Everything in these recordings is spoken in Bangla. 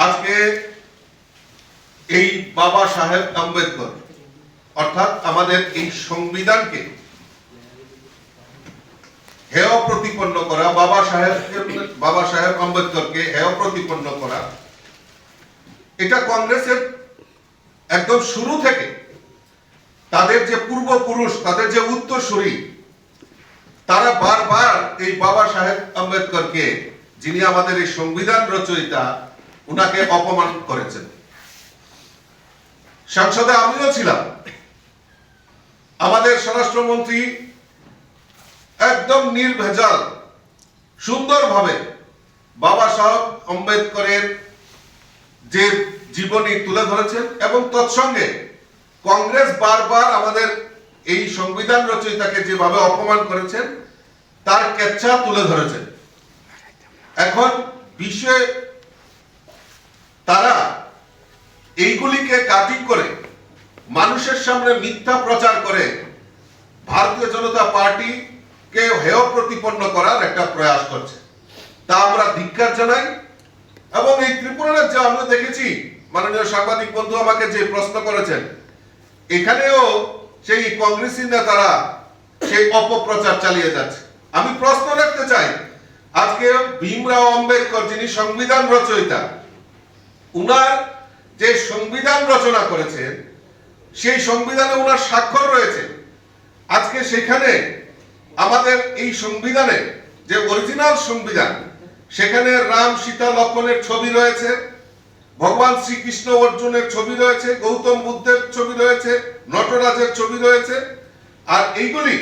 আজকে এই বাবা সাহেব আম্বেদকর অর্থাৎ আমাদের এই সংবিধানকে হেয় প্রতিপন্ন করা, বাবা সাহেব আম্বেদকরকে হেয় প্রতিপন্ন করা, এটা কংগ্রেসের একদম শুরু থেকে তাদের যে পূর্বপুরুষ, তাদের যে উত্তরসূরি, তারা বারবার এই বাবা সাহেব আম্বেদকরকে, যিনি আমাদের এই সংবিধান রচয়িতা, উনাকে অপমান করেছেন। সংসদে আমিও ছিলাম। আমাদের স্বরাষ্ট্রমন্ত্রী একদম নির্ভেজাল সুন্দরভাবে বাবা সাহেব আম্বেদকরের যে জীবনী তুলে ধরেছেন এবং তৎসঙ্গে কংগ্রেস বারবার আমাদের এই সংবিধান রচয়িতাকে যেভাবে অপমান করেছেন তার কেচ্ছা তুলে ধরেছেন। এখন বিশ্বে তারা এইগুলিকে কাটিং করে মানুষের সামনে মিথ্যা প্রচার করে ভারতীয় জনতা পার্টিকে হেয় প্রতিপন্ন করার একটা প্রয়াস করছে। তা আমরা ধিক্কার জানাই। এবং এই ত্রিপুরার যে আমরা দেখেছি, মাননীয় সাংবাদিক বন্ধু আমাকে যে প্রশ্ন করেছেন, এখানেও সেই কংগ্রেসী নেতারা সেই অপপ্রচার চালিয়ে যাচ্ছে। আমি প্রশ্ন রাখতে চাই, আজকে ভীমরাও আম্বেদকর যিনি সংবিধান রচয়িতা, উনার যে সংবিধান রচনা করেছেন সেই সংবিধানে উনার স্বাক্ষর রয়েছে। আজকে সেখানে আমাদের এই সংবিধানে যে অরিজিনাল সংবিধান, সেখানে রাম সীতা লক্ষ্মণের ছবি রয়েছে, ভগবান শ্রীকৃষ্ণ অর্জুনের ছবি রয়েছে, গৌতম বুদ্ধের ছবি রয়েছে, নটরাজের ছবি রয়েছে। আর এইগুলি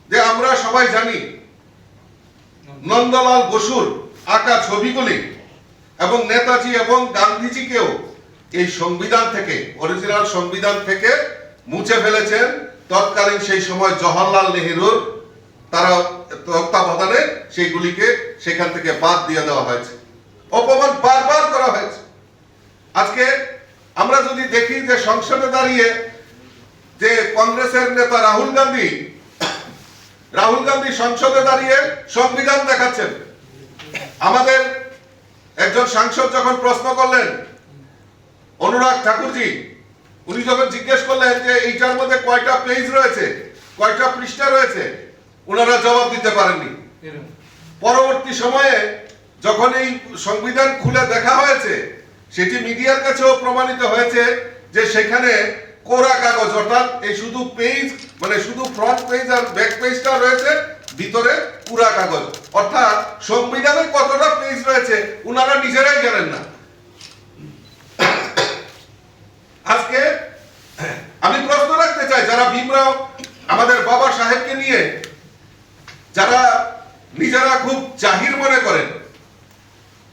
যে আমরা সবাই জানি নন্দলাল বসুর আঁকা ছবিগুলি, এবং নেতাজি এবং গান্ধীজিকেও এই সংবিধান থেকে, অরিজিনাল সংবিধান থেকে মুছে ফেলেছেন তৎকালীন সেই সময় জওহরলাল নেহরুর তারা তত্ত্বাবধানে সেইগুলিকে সেখান থেকে বাদ দিয়ে দেওয়া হয়েছে। অপমান বারবার করা হয়েছে। আজকে আমরা যদি দেখি যে সংসদে দাঁড়িয়ে যে কংগ্রেসের নেতা রাহুল গান্ধী সংসদে দাঁড়িয়ে সংবিধান দেখাচ্ছেন। আমাদের একজন সাংসদ যখন প্রশ্ন করলেন, অনুরাগ ঠাকুরজি, উনি যখন জিজ্ঞেস করলেন যে এইটার মধ্যে কয়টা পেজ রয়েছে, কয়টা পৃষ্ঠা রয়েছে, ওনারা জবাব দিতে পারেননি। পরবর্তী সময়ে যখন এই সংবিধান খুলে দেখা হয়েছে, সেটি মিডিয়ার কাছেও প্রমাণিত হয়েছে যে সেখানে কোরা কাগজ, অর্থাৎ এই শুধু পেজ, মানে শুধু ফ্রন্ট পেজ আর ব্যাক পেজটা রয়েছে, ভিতরে পুরা কাগজ। অর্থাৎ সংবিধানে কতটা পেজ রয়েছে ওনারা নিজেরাই জানেন না। আজকে আমি প্রশ্ন রাখতে চাই, যারা ভীমরাও আমাদের বাবা সাহেবকে নিয়ে যারা নিজেরা খুব জাহির মনে করেন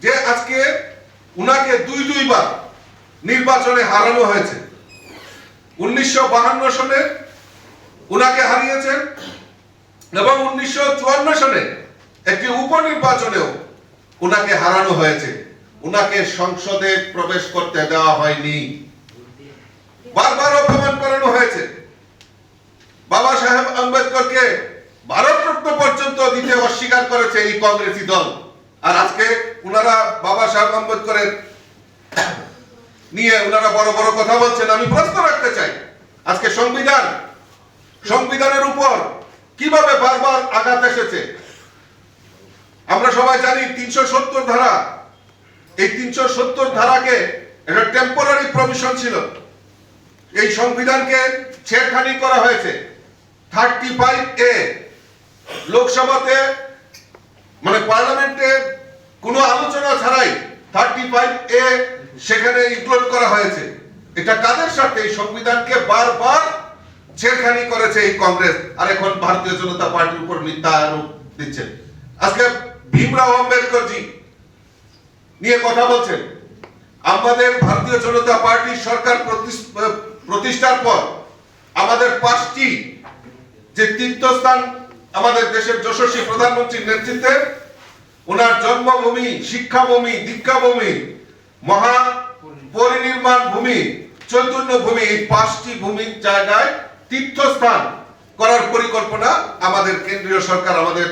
যে আজকে উনাকে দুইবার নির্বাচনে হারানো হয়েছে। 1952 সনে উনাকে হারিয়েছেন এবং 1954 সনে একটি উপনির্বাচনেও উনাকে হারানো হয়েছে। উনাকে সংসদে প্রবেশ করতে দেওয়া হয়নি, বারবার অপমান করানো হয়েছে। বাবা সাহেব আম্বেদকরকে ভারতরত্ন পর্যন্ত দিতে অস্বীকার করেছে এই কংগ্রেসী দল। আর আজকে উনারা বাবা সাহেব আম্বেদকরের নিয়ে উনারা বড় বড় কথা বলছেন। আমি প্রশ্ন রাখতে চাই, আজকে সংবিধানের উপর কিভাবে বারবার আঘাত এসেছে। আমরা সবাই জানি 370 ধারা, এই 370 ধারাকে একটা টেম্পোরারি প্রভিশন ছিল। এই সংবিধানকে ছেড়খানি করা হয়েছে। 35A লোকসভাতে, মানে পার্লামেন্টে কোনো আলোচনা ছাড়াই 35A সেখানে ইনক্লুড করা হয়েছে। এটা কাদের সাথে? এই সংবিধানকে বারবার ছেড়খানি করেছে এই কংগ্রেস, আর এখন ভারতীয় জনতা পার্টির উপর মিথ্যা আরোপ দিচ্ছেন। আজকে ভীমরাও আম্বেদকরজি নিয়ে কথা বলছেন। আমাদের ভারতীয় জনতা পার্টি সরকার প্রতিষ্ঠার পর আমাদের 5টি যে তীর্থস্থান আমাদের দেশের যশস্বী প্রধানমন্ত্রীর নেতৃত্বে, ওনার জন্মভূমি, শিক্ষাভূমি, দীক্ষাভূমি, মহা পরিনির্মাণ ভূমি, চৈতন্য ভূমি, এই 5টি ভূমির জায়গায় তীর্থস্থান করার পরিকল্পনা আমাদের কেন্দ্রীয় সরকার, আমাদের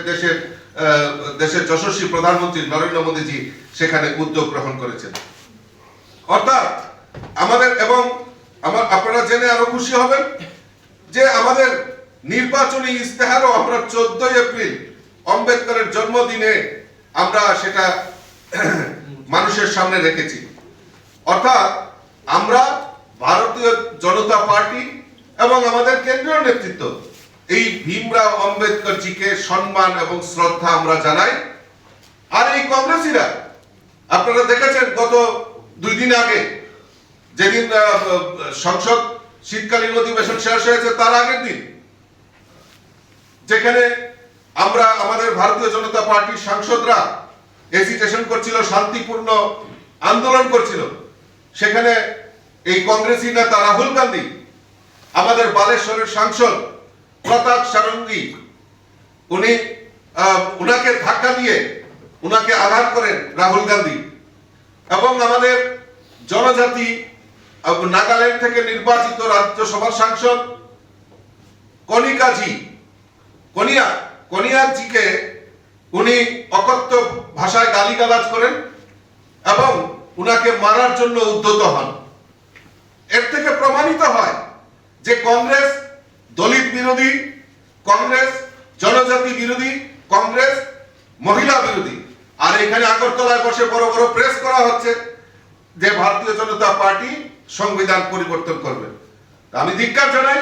দেশের যশস্বী প্রধানমন্ত্রী নরেন্দ্র মোদীজি সেখানে উদ্যোগ গ্রহণ করেছেন। অর্থাৎ আমাদের এবং আপনারা জেনে আরো খুশি হবেন যে আমাদের নির্বাচনী ইস্তেহারও আমরা 14 এপ্রিল আম্বেদকরের জন্মদিনে আমরা সেটা মানুষের সামনে রেখেছি। অর্থাৎ আমরা ভারতীয় জনতা পার্টি এবং আমাদের কেন্দ্রীয় নেতৃত্ব এই ভীমরাও আম্বেদকর জিকে সম্মান এবং শ্রদ্ধা আমরা জানাই। আর এই কংগ্রেসীরা আপনারা দেখেছেন গত 2 দিন আগে যেদিন সংসদ শীতকালীন অধিবেশন শেষ হয়েছে তার আগের দিন, যেখানে আমরা আমাদের ভারতীয় জনতা পার্টির সাংসদরা এজিটেশন করছিল, শান্তিপূর্ণ আন্দোলন করছিল, সেখানে এই কংগ্রেসী নেতা রাহুল গান্ধী, আমাদের বালেশ্বরের সাংসদ প্রতাপ ষড়ঙ্গী, উনাকে ধাক্কা দিয়ে উনাকে আঘাত করেন রাহুল গান্ধী। এবং আমাদের জনজাতি নাগাল্যান্ড থেকে নির্বাচিত রাজ্যসভার সাংসদ কনিয়াজিকে উনি অকথ্য ভাষায় গালিগালাজ করেন এবং উনাকে মারার জন্য উদ্যত হন। এর থেকে প্রমাণিত হয় যে কংগ্রেস দলিত বিরোধী, কংগ্রেস জনজাতি বিরোধী, কংগ্রেস মহিলা বিরোধী। আর এখানে আগরতলায় বসে বড় বড় প্রেস করা হচ্ছে যে ভারতীয় জনতা পার্টি সংবিধান পরিবর্তন করবে। আমি ধিক্কার জানাই